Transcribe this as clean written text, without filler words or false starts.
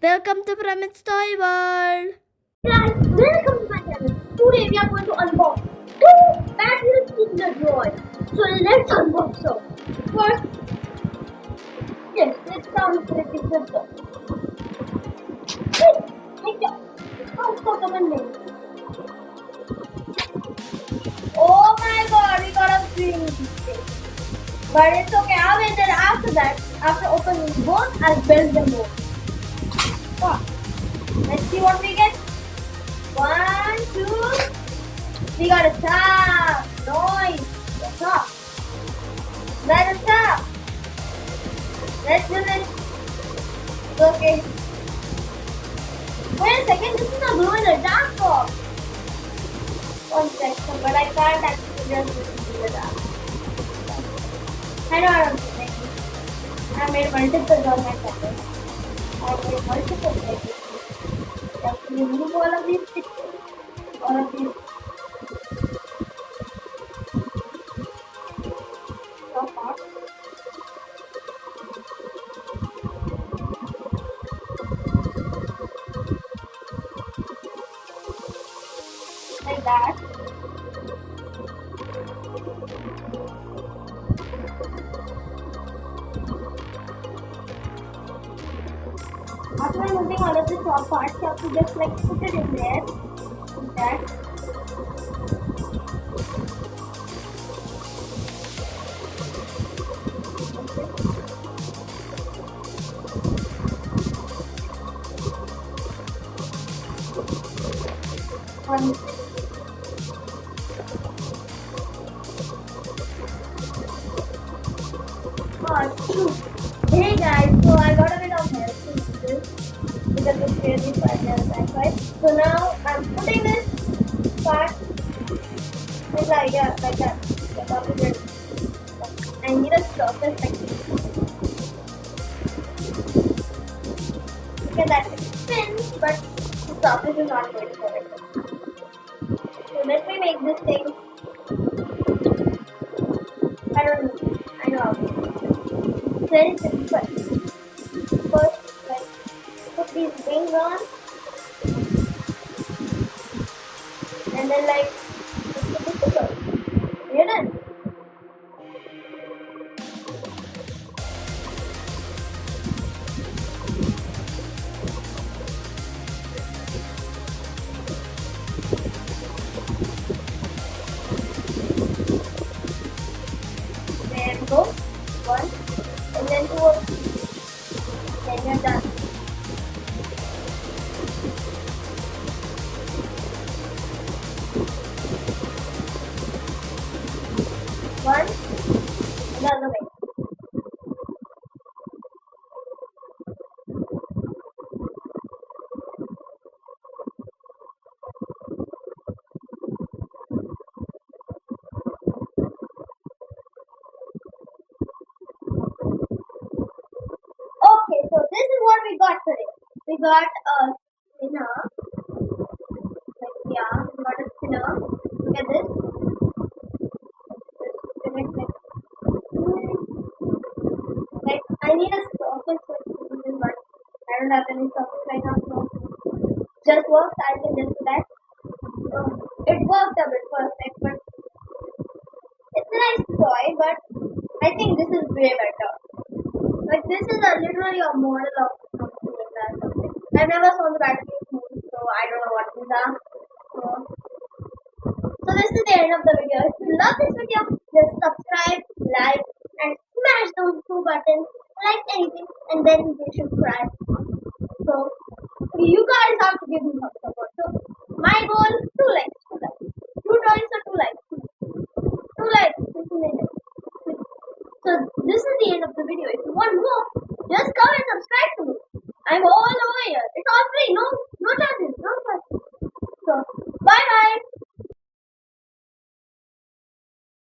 Welcome to Pramit's Toy World. Guys, welcome to my channel. Today we are going to unbox two Batwheels Kinder Joy. So let's unbox them. First, yes, it sounds pretty good though. Take it. Oh, so come on, name. Oh my god, we got a green thing. But it's okay. I'll wait there after that. After opening both, I'll build them both. Oh, let's see what we get. 1, 2. We got a top. Nice. The top. That is top. Let's do this. Okay. Wait a second. This is not blue in the dark box. One second, but I can't actually just do the dark. I know what I'm saying. I made multiples on my pattern. I made multiple pages. I have to remove all of these pictures. All of these. Top parts. Like that. After removing all of the top parts, you have to just like put it in there. Like that. One. Hey guys, so I got a bit of help with this because it's really fun and that's right. So now I'm putting this part like that. The top of it. I need a surface like this. Okay, that it spins, but the surface is not going for it. So let me make this thing. I don't know. I know how to do it. It's very simple. First, like, put these wings on. And then, like, put the sticker. You're done. There we go. One. And then two. Then you're done. One, another way. Okay, so this is what we got today. We got a spinner. Like, yeah, we got a spinner. Look at this. Spin it like I need a surface for this, but I don't have any surface right now, so just works. I can just do that. So it worked a bit perfect, but it's a nice toy, but I think this is way better. Like this is literally a model of something like that. Something. I've never saw the Batwheels movie, so I don't know what these are. So this is the end of the video. If you love this video, just subscribe, like, and smash those two buttons like anything, and then you should cry. So you guys have to give me some support. So my goal, 2 likes, 2 likes, 2 toys or 2 likes, 2 likes. So this is the end of the video. If you want more, just come and subscribe to me. I'm all over here. It's all free, no